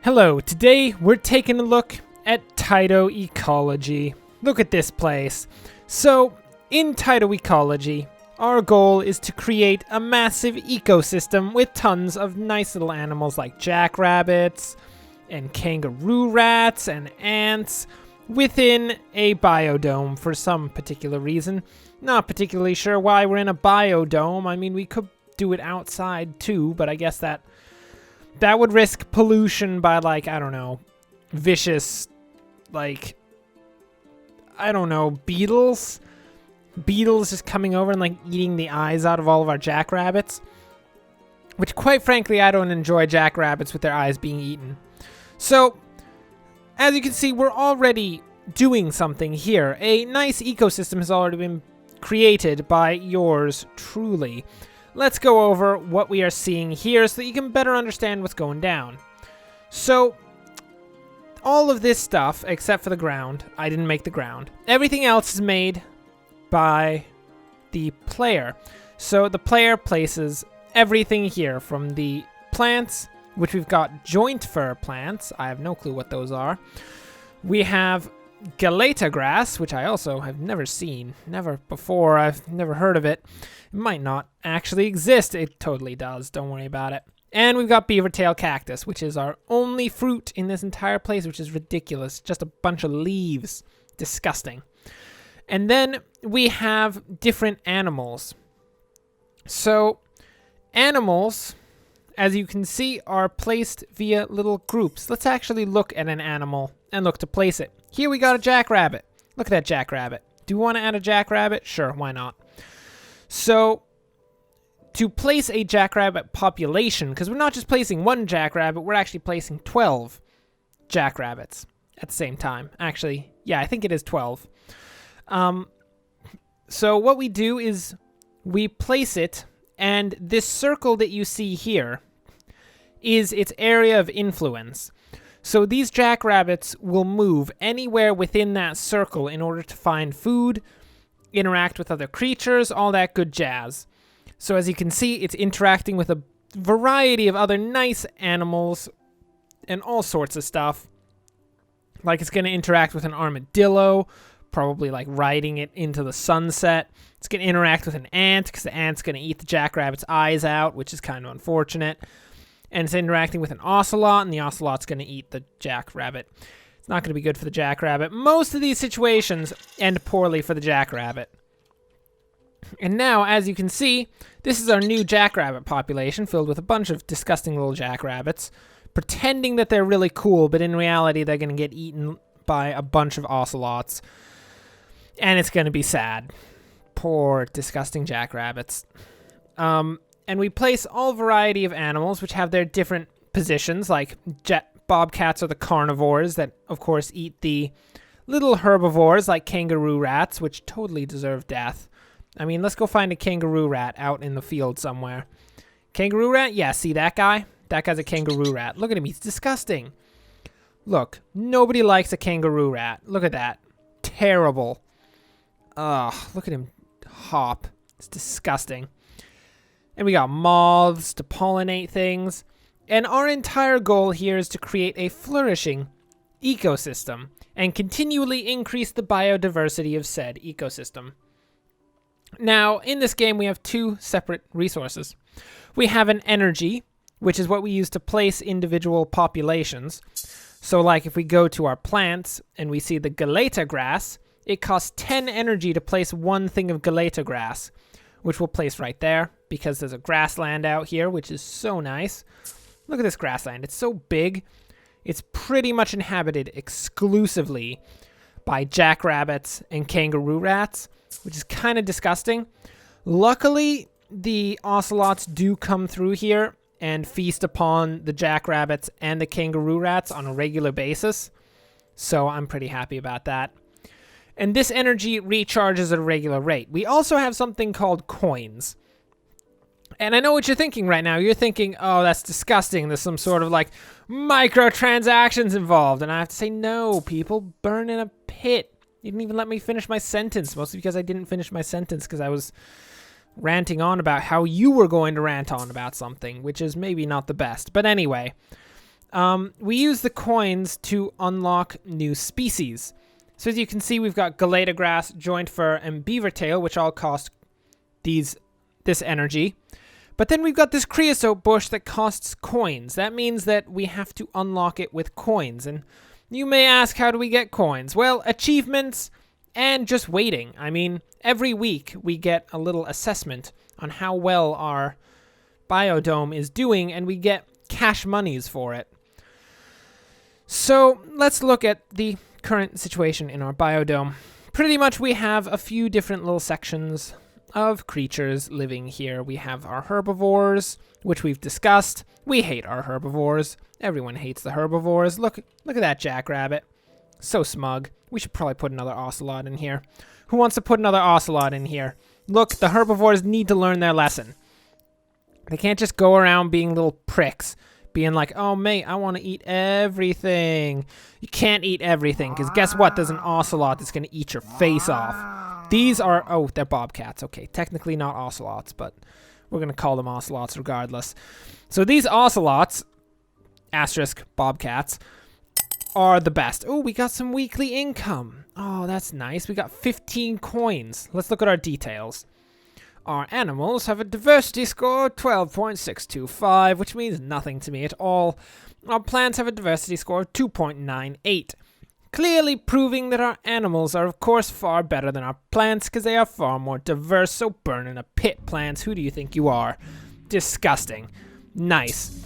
Hello, today we're taking a look at Tyto Ecology. Look at this place. So, in Tyto Ecology, our goal is to create a massive ecosystem with tons of nice little animals like jackrabbits and kangaroo rats and ants within a biodome for some particular reason. Not particularly sure why we're in a biodome. I mean, we could do it outside too, but I guess that would risk pollution by, like, I don't know, vicious, like, I don't know, beetles? Beetles just coming over and, like, eating the eyes out of all of our jackrabbits. Which, quite frankly, I don't enjoy jackrabbits with their eyes being eaten. So, as you can see, we're already doing something here. A nice ecosystem has already been created by yours truly. Let's go over what we are seeing here so that you can better understand what's going down. So, all of this stuff, except for the ground, I didn't make the ground. Everything else is made by the player. So the player places everything here from the plants, which we've got joint fir plants. I have no clue what those are. We have Galeta grass, which I also have never seen. Never before. I've never heard of it. It might not actually exist. It totally does. Don't worry about it. And we've got beaver tail cactus, which is our only fruit in this entire place, which is ridiculous. Just a bunch of leaves. Disgusting. And then we have different animals. So, animals, as you can see, are placed via little groups. Let's actually look at an animal and look to place it. Here we got a jackrabbit. Look at that jackrabbit. Do we want to add a jackrabbit? Sure, why not? So, to place a jackrabbit population, because we're not just placing one jackrabbit, we're actually placing 12 jackrabbits at the same time. Actually, yeah, I think it is 12. So what we do is we place it, and this circle that you see here is its area of influence. So these jackrabbits will move anywhere within that circle in order to find food, interact with other creatures, all that good jazz. So as you can see, it's interacting with a variety of other nice animals and all sorts of stuff. Like it's going to interact with an armadillo, probably like riding it into the sunset. It's going to interact with an ant because the ant's going to eat the jackrabbit's eyes out, which is kind of unfortunate. And it's interacting with an ocelot, and the ocelot's going to eat the jackrabbit. It's not going to be good for the jackrabbit. Most of these situations end poorly for the jackrabbit. And now, as you can see, this is our new jackrabbit population filled with a bunch of disgusting little jackrabbits, pretending that they're really cool, but in reality, they're going to get eaten by a bunch of ocelots. And it's going to be sad. Poor, disgusting jackrabbits. And we place all variety of animals which have their different positions, like bobcats are the carnivores that, of course, eat the little herbivores like kangaroo rats, which totally deserve death. I mean, let's go find a kangaroo rat out in the field somewhere. Kangaroo rat? Yeah, see that guy? That guy's a kangaroo rat. Look at him. He's disgusting. Look, nobody likes a kangaroo rat. Look at that. Terrible. Ugh, look at him hop. It's disgusting. And we got moths to pollinate things. And our entire goal here is to create a flourishing ecosystem and continually increase the biodiversity of said ecosystem. Now, in this game, we have two separate resources. We have an energy, which is what we use to place individual populations. So, like, if we go to our plants and we see the Galeta grass, it costs 10 energy to place one thing of Galeta grass, which we'll place right there because there's a grassland out here, which is so nice. Look at this grassland. It's so big. It's pretty much inhabited exclusively by jackrabbits and kangaroo rats, which is kind of disgusting. Luckily, the ocelots do come through here and feast upon the jackrabbits and the kangaroo rats on a regular basis. So I'm pretty happy about that. And this energy recharges at a regular rate. We also have something called coins. And I know what you're thinking right now. You're thinking, oh, that's disgusting. There's some sort of like microtransactions involved. And I have to say, no, people, burn in a pit. You didn't even let me finish my sentence, mostly because I didn't finish my sentence because I was ranting on about how you were going to rant on about something, which is maybe not the best. But anyway, we use the coins to unlock new species. So as you can see, we've got Galeta grass, joint fur, and beaver tail, which all cost this energy. But then we've got this creosote bush that costs coins. That means that we have to unlock it with coins. And you may ask, how do we get coins? Well, achievements and just waiting. I mean, every week we get a little assessment on how well our biodome is doing, and we get cash monies for it. So let's look at the current situation in our biodome. Pretty much we have a few different little sections of creatures living here. We have our herbivores, which we've discussed. We hate our herbivores. Everyone hates the herbivores. Look at that jackrabbit. So smug. We should probably put another ocelot in here. Who wants to put another ocelot in here? Look, the herbivores need to learn their lesson. They can't just go around being little pricks, being like, oh, mate, I want to eat everything. You can't eat everything, because guess what? There's an ocelot that's going to eat your face off. These are, oh, they're bobcats. Okay, technically not ocelots, but we're going to call them ocelots regardless. So these ocelots, asterisk bobcats, are the best. Oh, we got some weekly income. Oh, that's nice. We got 15 coins. Let's look at our details. Our animals have a diversity score of 12.625, which means nothing to me at all. Our plants have a diversity score of 2.98. Clearly proving that our animals are, of course, far better than our plants because they are far more diverse. So burn in a pit, plants. Who do you think you are? Disgusting. Nice.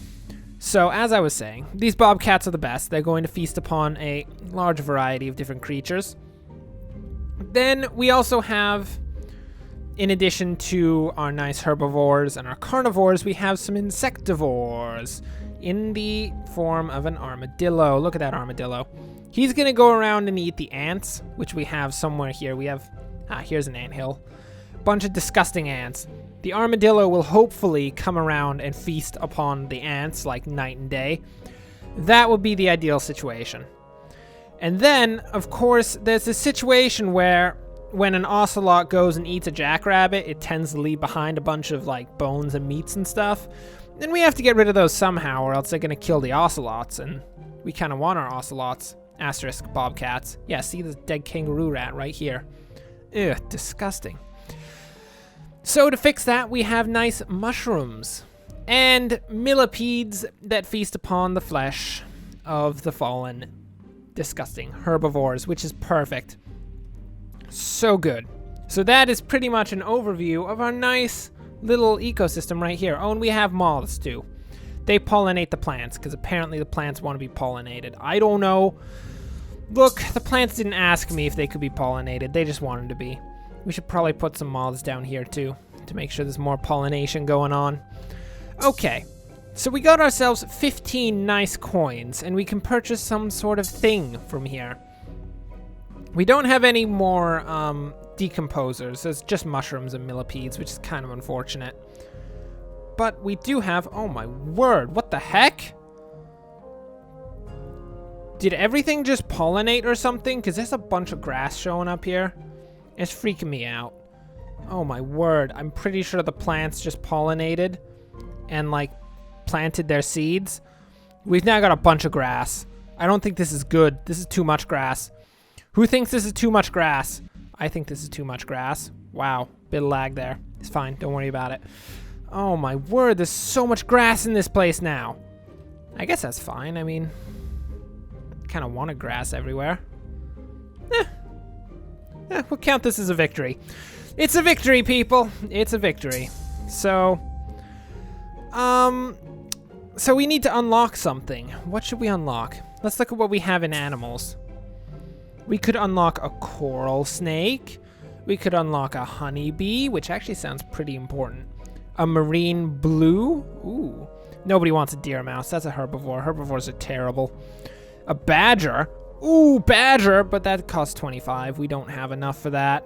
So, as I was saying, these bobcats are the best. They're going to feast upon a large variety of different creatures. Then we also have, in addition to our nice herbivores and our carnivores, we have some insectivores in the form of an armadillo. Look at that armadillo. He's going to go around and eat the ants, which we have somewhere here. We have, here's an anthill. Bunch of disgusting ants. The armadillo will hopefully come around and feast upon the ants like night and day. That would be the ideal situation. And then, of course, there's this situation where when an ocelot goes and eats a jackrabbit, it tends to leave behind a bunch of like bones and meats and stuff. And we have to get rid of those somehow, or else they're going to kill the ocelots. And we kind of want our ocelots. Asterisk bobcats. Yeah, see this dead kangaroo rat right here. Ugh, disgusting. So to fix that, we have nice mushrooms and millipedes that feast upon the flesh of the fallen disgusting herbivores, which is perfect. So good. So that is pretty much an overview of our nice little ecosystem right here. Oh, and we have moths too. They pollinate the plants because apparently the plants want to be pollinated. I don't know. Look, the plants didn't ask me if they could be pollinated. They just wanted to be. We should probably put some moths down here too to make sure there's more pollination going on. Okay, so we got ourselves 15 nice coins and we can purchase some sort of thing from here. We don't have any more decomposers. There's just mushrooms and millipedes, which is kind of unfortunate. But we do have, oh my word, what the heck? Did everything just pollinate or something? Because there's a bunch of grass showing up here. It's freaking me out. Oh my word. I'm pretty sure the plants just pollinated and like planted their seeds. We've now got a bunch of grass. I don't think this is good. This is too much grass. Who thinks this is too much grass? I think this is too much grass. Wow. Bit of lag there. It's fine. Don't worry about it. Oh my word. There's so much grass in this place now. I guess that's fine. I mean, kind of wanted grass everywhere. We'll count this as a victory. It's a victory, people. It's a victory. So we need to unlock something. What should we unlock? Let's look at what we have in animals. We could unlock a coral snake. We could unlock a honeybee, which actually sounds pretty important. A marine blue. Ooh. Nobody wants a deer mouse. That's a herbivore. Herbivores are terrible. A badger. Ooh, badger, but that costs 25. We don't have enough for that.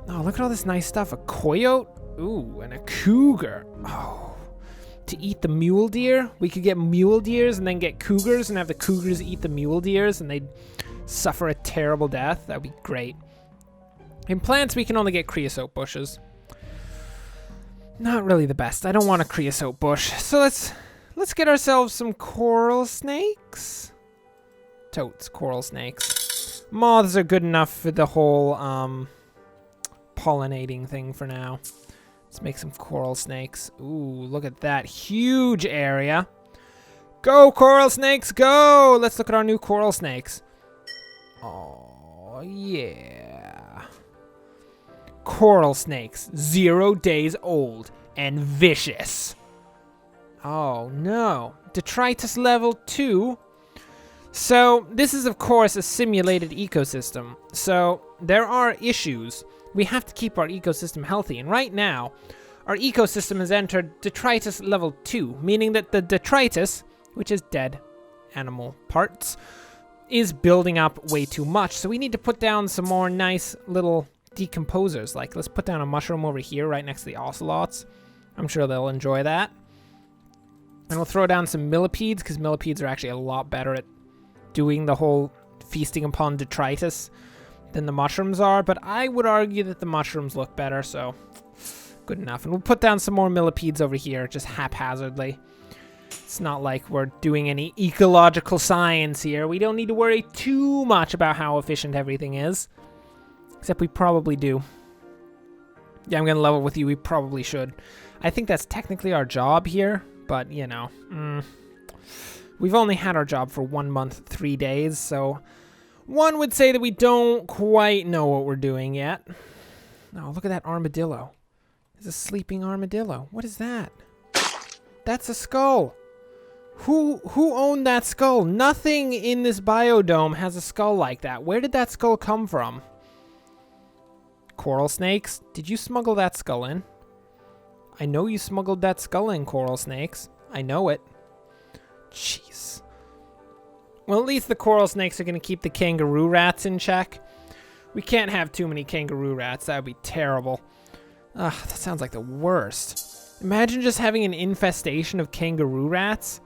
Oh, look at all this nice stuff. A coyote. Ooh, and a cougar. Oh, to eat the mule deer. We could get mule deers and then get cougars and have the cougars eat the mule deers and they'd suffer a terrible death. That would be great. In plants, we can only get creosote bushes. Not really the best. I don't want a creosote bush. So let's get ourselves some coral snakes. Totes, coral snakes. Moths are good enough for the whole pollinating thing for now. Let's make some coral snakes. Ooh, look at that huge area. Go, coral snakes, go! Let's look at our new coral snakes. Oh, yeah. Coral snakes, 0 days old and vicious. Oh, no. Detritus level 2. So, this is, of course, a simulated ecosystem. So, there are issues. We have to keep our ecosystem healthy. And right now, our ecosystem has entered detritus level 2, meaning that the detritus, which is dead animal parts, is building up way too much. So we need to put down some more nice little decomposers. Like, let's put down a mushroom over here right next to the ocelots. I'm sure they'll enjoy that. And we'll throw down some millipedes, because millipedes are actually a lot better at doing the whole feasting upon detritus than the mushrooms are. But I would argue that the mushrooms look better, so good enough. And we'll put down some more millipedes over here, just haphazardly. It's not like we're doing any ecological science here. We don't need to worry too much about how efficient everything is. Except we probably do. Yeah, I'm going to level with you. We probably should. I think that's technically our job here. But, you know. We've only had our job for 1 month, 3 days. So one would say that we don't quite know what we're doing yet. Oh, look at that armadillo. There's a sleeping armadillo. What is that? That's a skull. Who owned that skull? Nothing in this biodome has a skull like that. Where did that skull come from? Coral snakes? Did you smuggle that skull in? I know you smuggled that skull in, coral snakes. I know it. Jeez. Well, at least the coral snakes are going to keep the kangaroo rats in check. We can't have too many kangaroo rats. That would be terrible. Ugh, that sounds like the worst. Imagine just having an infestation of kangaroo rats.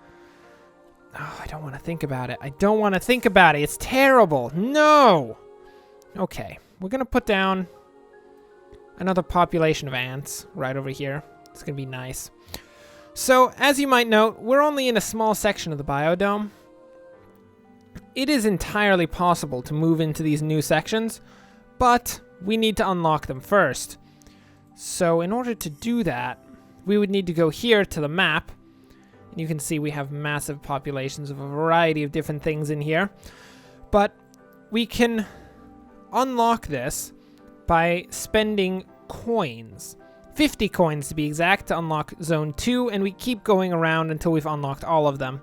Oh, I don't want to think about it. I don't want to think about it. It's terrible. No! Okay, we're going to put down another population of ants right over here. It's going to be nice. So, as you might note, we're only in a small section of the biodome. It is entirely possible to move into these new sections, but we need to unlock them first. So, in order to do that, we would need to go here to the map. And you can see we have massive populations of a variety of different things in here. But we can unlock this by spending coins. 50 coins to be exact to unlock Zone 2, and we keep going around until we've unlocked all of them.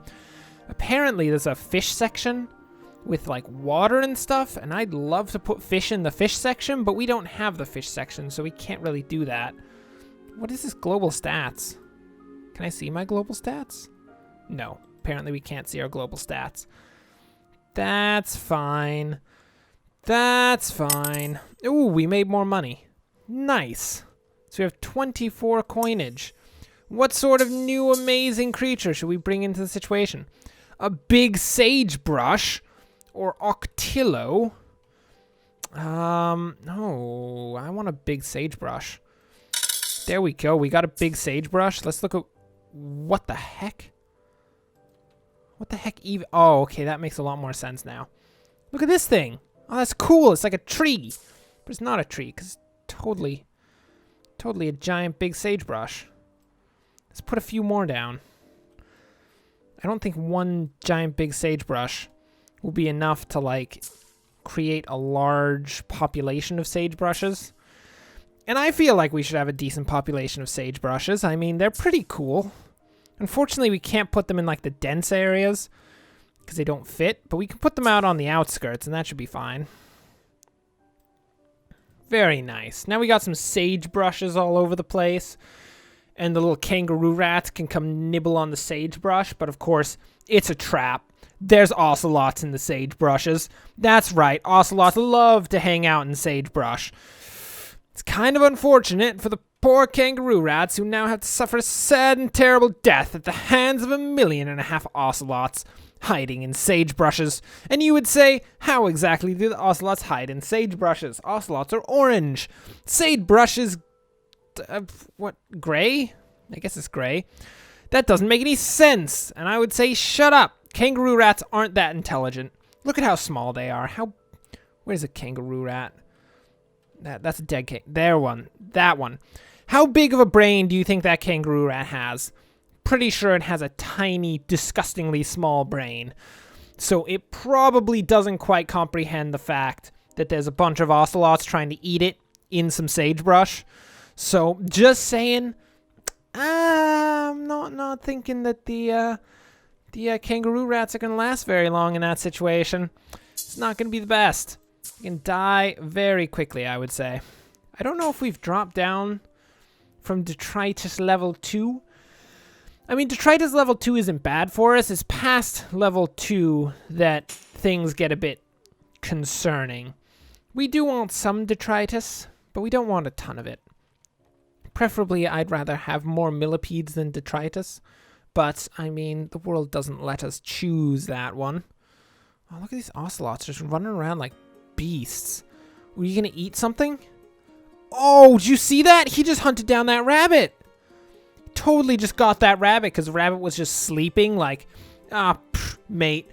Apparently there's a fish section with like water and stuff, and I'd love to put fish in the fish section, but we don't have the fish section, so we can't really do that. What is this global stats? Can I see my global stats? No, apparently we can't see our global stats. That's fine. That's fine. Ooh, we made more money. Nice. So we have 24 coinage. What sort of new amazing creature should we bring into the situation? A big sagebrush or octillo? No, I want a big sagebrush. There we go. We got a big sagebrush. Let's look at what the heck? What the heck even? Oh, okay, that makes a lot more sense now. Look at this thing. Oh, that's cool. It's like a tree. But it's not a tree because it's totally a giant big sagebrush. Let's put a few more down. I don't think one giant big sagebrush will be enough to like create a large population of sagebrushes. And I feel like we should have a decent population of sagebrushes. I mean, they're pretty cool. Unfortunately, we can't put them in like the dense areas because they don't fit, but we can put them out on the outskirts and that should be fine. Very nice. Now we got some sagebrushes all over the place. And the little kangaroo rats can come nibble on the sagebrush. But of course, it's a trap. There's ocelots in the sagebrushes. That's right. Ocelots love to hang out in sagebrush. It's kind of unfortunate for the poor kangaroo rats who now have to suffer a sad and terrible death at the hands of 1.5 million ocelots hiding in sagebrushes. And you would say, how exactly do the ocelots hide in sagebrushes? Ocelots are orange. Sagebrush is, what, gray? I guess it's gray. That doesn't make any sense. And I would say, shut up. Kangaroo rats aren't that intelligent. Look at how small they are. Where's a kangaroo rat? That's a dead that one. How big of a brain do you think that kangaroo rat has? Pretty sure it has a tiny, disgustingly small brain. So it probably doesn't quite comprehend the fact that there's a bunch of ocelots trying to eat it in some sagebrush. So just saying, I'm not thinking that the kangaroo rats are going to last very long in that situation. It's not going to be the best. You can die very quickly, I would say. I don't know if we've dropped down from detritus level 2. I mean, detritus level 2 isn't bad for us. It's past level 2 that things get a bit concerning. We do want some detritus, but we don't want a ton of it. Preferably, I'd rather have more millipedes than detritus. But, I mean, the world doesn't let us choose that one. Oh, look at these ocelots just running around like beasts. Were you going to eat something? Oh, did you see that? He just hunted down that rabbit. Totally just got that rabbit because the rabbit was just sleeping like, mate,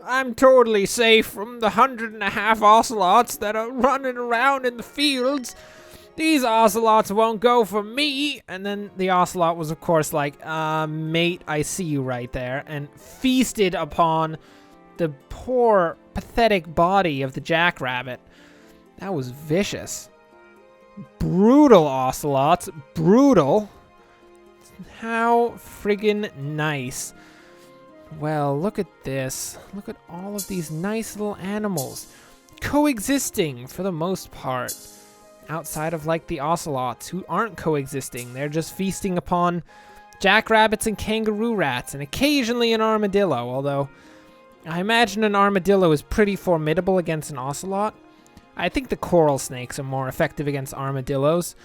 I'm totally safe from the 150 ocelots that are running around in the fields. These ocelots won't go for me. And then the ocelot was, of course, like, mate, I see you right there. And feasted upon the poor, pathetic body of the jackrabbit. That was vicious. Brutal ocelots. Brutal. How friggin' nice. Well, look at this. Look at all of these nice little animals coexisting for the most part. Outside of like the ocelots who aren't coexisting. They're just feasting upon jackrabbits and kangaroo rats and occasionally an armadillo. Although I imagine an armadillo is pretty formidable against an ocelot. I think the coral snakes are more effective against armadillos.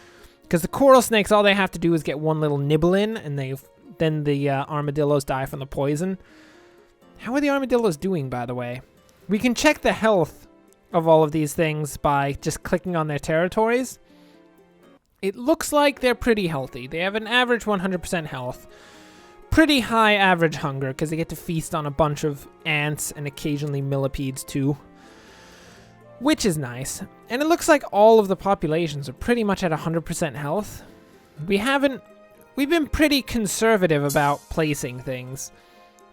Because the coral snakes, all they have to do is get one little nibble in, and then the armadillos die from the poison. How are the armadillos doing, by the way? We can check the health of all of these things by just clicking on their territories. It looks like they're pretty healthy. They have an average 100% health. Pretty high average hunger, because they get to feast on a bunch of ants and occasionally millipedes too. Which is nice. And it looks like all of the populations are pretty much at 100% health. We've been pretty conservative about placing things.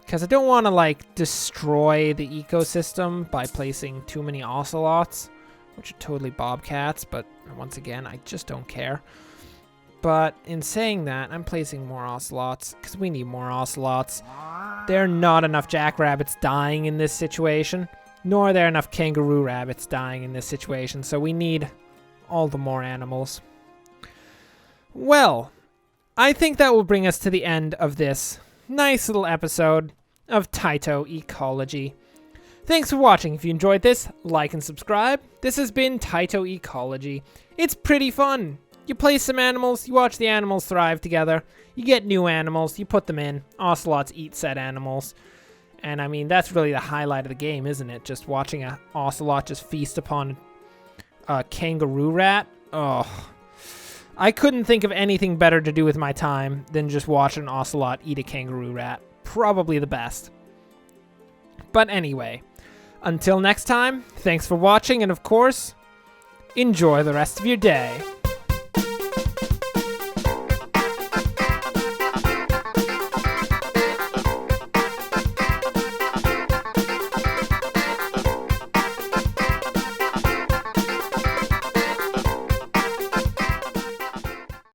Because I don't want to, like, destroy the ecosystem by placing too many ocelots. Which are totally bobcats, but once again, I just don't care. But in saying that, I'm placing more ocelots, because we need more ocelots. There are not enough jackrabbits dying in this situation. Nor are there enough kangaroo rabbits dying in this situation, so we need all the more animals. Well, I think that will bring us to the end of this nice little episode of Tyto Ecology. Thanks for watching. If you enjoyed this, like and subscribe. This has been Tyto Ecology. It's pretty fun. You place some animals, you watch the animals thrive together, you get new animals, you put them in, ocelots eat said animals. And I mean, that's really the highlight of the game, isn't it? Just watching an ocelot just feast upon a kangaroo rat. Oh, I couldn't think of anything better to do with my time than just watch an ocelot eat a kangaroo rat. Probably the best. But anyway, until next time, thanks for watching, and of course, enjoy the rest of your day.